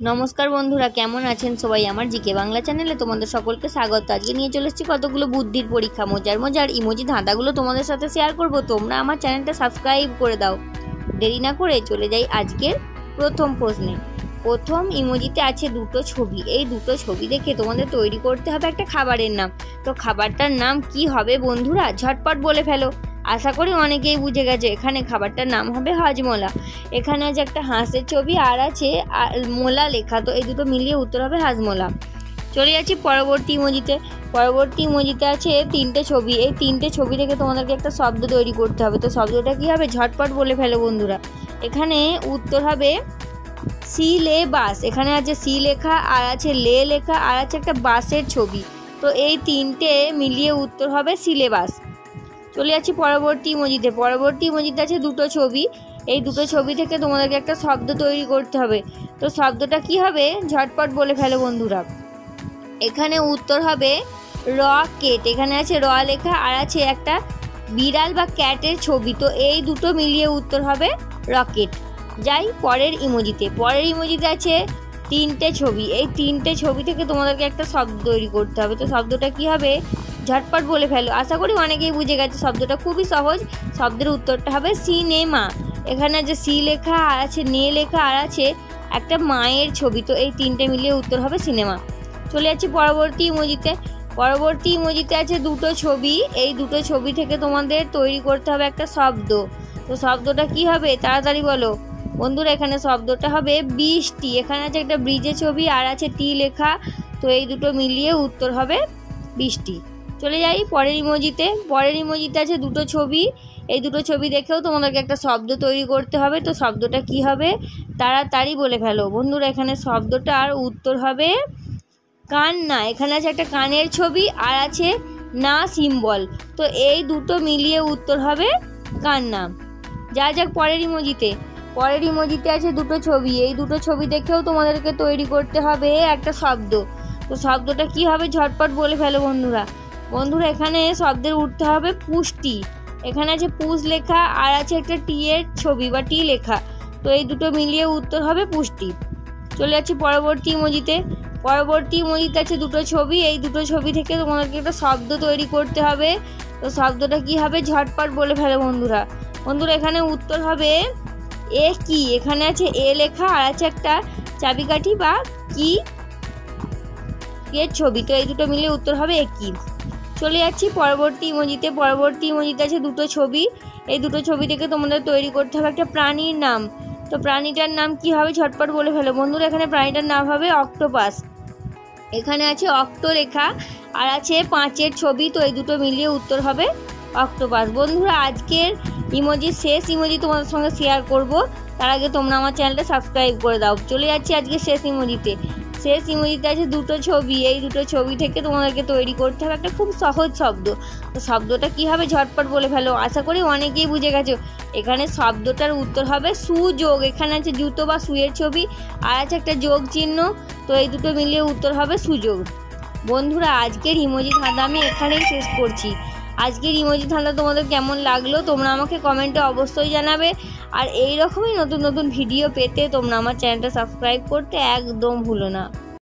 নমস্কার বন্ধুরা, কেমন আছেন সবাই? আমার জিকে বাংলা চ্যানেলে তোমাদের সকলকে স্বাগত। আজকে নিয়ে চলে এসেছি কতগুলো বুদ্ধির পরীক্ষা, মজার মজার ইমোজি ধাঁধাগুলো তোমাদের সাথে শেয়ার করব। তোমরা আমার চ্যানেলটা সাবস্ক্রাইব করে দাও। দেরি না করে চলে যাই আজকের প্রথম প্রশ্নে। প্রথম ইমোজিতে আছে দুটো ছবি। এই দুটো ছবি দেখে তোমাদের তৈরি করতে হবে একটা খাবারের নাম। তো খাবারটার নাম কি হবে বন্ধুরা? ঝটপট বলে ফেলো। আশা করি অনেকেই বুঝে গেছে, এখানে খাবারটার নাম হবে হাজমোলা। এখানে আছে একটা হাঁসের ছবি আর আছে মোলা লেখা, তো এই দুটো মিলিয়ে উত্তর হবে হাজমোলা। চলে যাচ্ছি পরবর্তী ইমোজিতে। পরবর্তী ইমোজিতে আছে তিনটে ছবি। এই তিনটে ছবি থেকে তোমাদেরকে একটা শব্দ তৈরি করতে হবে। তো শব্দটা কি হবে? ঝটপট বলে ফেলো বন্ধুরা। এখানে উত্তর হবে সিলেবাস। এখানে আছে সি লেখা আর আছে লে লেখা আর আছে একটা বাসের ছবি। তো এই তিনটে মিলিয়ে উত্তর হবে সিলেবাস। চলে যাচ্ছি পরবর্তী ইমোজিতে। পরবর্তী ইমোজিতে আছে দুটো ছবি। এই দুটো ছবি থেকে তোমাদেরকে একটা শব্দ তৈরি করতে হবে। তো শব্দটা কি হবে? ঝটপট বলে ফেলো বন্ধুরা। এখানে উত্তর হবে রকেট। এখানে আছে র লেখা আর আছে একটা বিড়াল বা ক্যাটের ছবি। তো এই দুটো মিলিয়ে উত্তর হবে রকেট। যাই পরের ইমোজিতে। পরের ইমোজিতে আছে তিনটে ছবি। এই তিনটে ছবি থেকে তোমাদেরকে একটা শব্দ তৈরি করতে হবে। তো শব্দটা কি হবে? ঝটপট বলে ফেলো। আশা করি অনেকেই বুঝে গেছে, শব্দটা খুবই সহজ। শব্দের উত্তরটা হবে সিনেমা। এখানে আছে সি লেখা আর আছে নে লেখা আর আছে একটা মায়ের ছবি। তো এই তিনটে মিলিয়ে উত্তর হবে সিনেমা। চলে যাচ্ছি পরবর্তী ইমোজিতে। পরবর্তী ইমোজিতে আছে দুটো ছবি। এই দুটো ছবি থেকে তোমাদের তৈরি করতে হবে একটা শব্দ। তো শব্দটা কি হবে? তাড়াতাড়ি বলো বন্ধুরা। এখানে শব্দটা হবে বৃষ্টি। এখানে আছে একটা ব্রিজের ছবি আর আছে টি লেখা। তো এই দুটো মিলিয়ে উত্তর হবে বৃষ্টি। চলে যাই পরের ইমোজিতে। পরের ইমোজিতে আছে দুটো ছবি। এই দুটো ছবি দেখেও তোমাদেরকে একটা শব্দ তৈরি করতে হবে। তো শব্দটা কি হবে? তাড়াতাড়ি বলে ফেলো বন্ধুরা। এখানে শব্দটার উত্তর হবে কান্না। এখানে আছে একটা কানের ছবি আর আছে না সিম্বল। তো এই দুটো মিলিয়ে উত্তর হবে কান্না। যাক পরের ইমোজিতে। পরের ইমোজিতে আছে দুটো ছবি। এই দুটো ছবি দেখেও তোমাদেরকে তৈরি করতে হবে একটা শব্দ। তো শব্দটা কি হবে? ঝটপট বলে ফেলো বন্ধুরা। এখানে শব্দের উঠতে হবে পুষ্টি। এখানে আছে পুষ লেখা আর আছে একটা টি এর ছবি বা টি লেখা। তো এই দুটো মিলিয়ে উত্তর হবে পুষ্টি। চলে যাচ্ছি পরবর্তী ইমোজিতে। পরবর্তী ইমোজিতে আছে দুটো ছবি। এই দুটো ছবি থেকে তোমাদেরকে একটা শব্দ তৈরি করতে হবে। তো শব্দটা কি হবে? ঝটপট বলে ফেলো বন্ধুরা। এখানে উত্তর হবে এ কি। এখানে আছে এ লেখা আর আছে একটা চাবিকাঠি বা কি এর ছবি। তো এই দুটো মিলে উত্তর হবে এ কি। চলে যাচ্ছি পরবর্তী ইমোজিতে। পরবর্তী ইমোজিতে আছে দুটো ছবি। এই দুটো ছবি থেকে তোমাদের তৈরি করতে হবে একটা প্রাণীর নাম। তো প্রাণীটার নাম কি হবে? ঝটপট বলে ফেলো বন্ধুরা। এখানে প্রাণীটার নাম হবে অক্টোপাস। এখানে আছে অক্টো লেখা আর আছে পাঁচের ছবি। তো এই দুটো মিলিয়ে উত্তর হবে অক্টোপাস। বন্ধুরা, আজকের ইমোজির শেষ ইমোজি তোমাদের সঙ্গে শেয়ার করব। তার আগে তোমরা আমার চ্যানেলটা সাবস্ক্রাইব করে দাও। চলে যাচ্ছি আজকে শেষ ইমোজিতে। শেষ ইমোজিতে আছে দুটো ছবি। এই দুটো ছবি থেকে তোমাদেরকে তৈরি করতে হবে একটা খুব সহজ শব্দ। তো শব্দটা কি হবে? ঝটপট বলে ফেলো। আশা করি অনেকেই বুঝে গেছো। এখানে শব্দটার উত্তর হবে সুযোগ। এখানে আছে জুতো বা শুয়ের ছবি আর আছে একটা যোগ চিহ্ন। তো এই দুটো মিলিয়ে উত্তর হবে সুযোগ। বন্ধুরা, আজকের ইমোজি ধাঁধা আমি এখানেই শেষ করছি। আজকের ইমোজি ধাঁধা তোমাদের কেমন লাগলো তোমরা আমাকে কমেন্টে অবশ্যই জানাবে। আর এই রকমই নতুন নতুন ভিডিও পেতে তোমরা আমার চ্যানেলটা সাবস্ক্রাইব করতে একদম ভুলো না।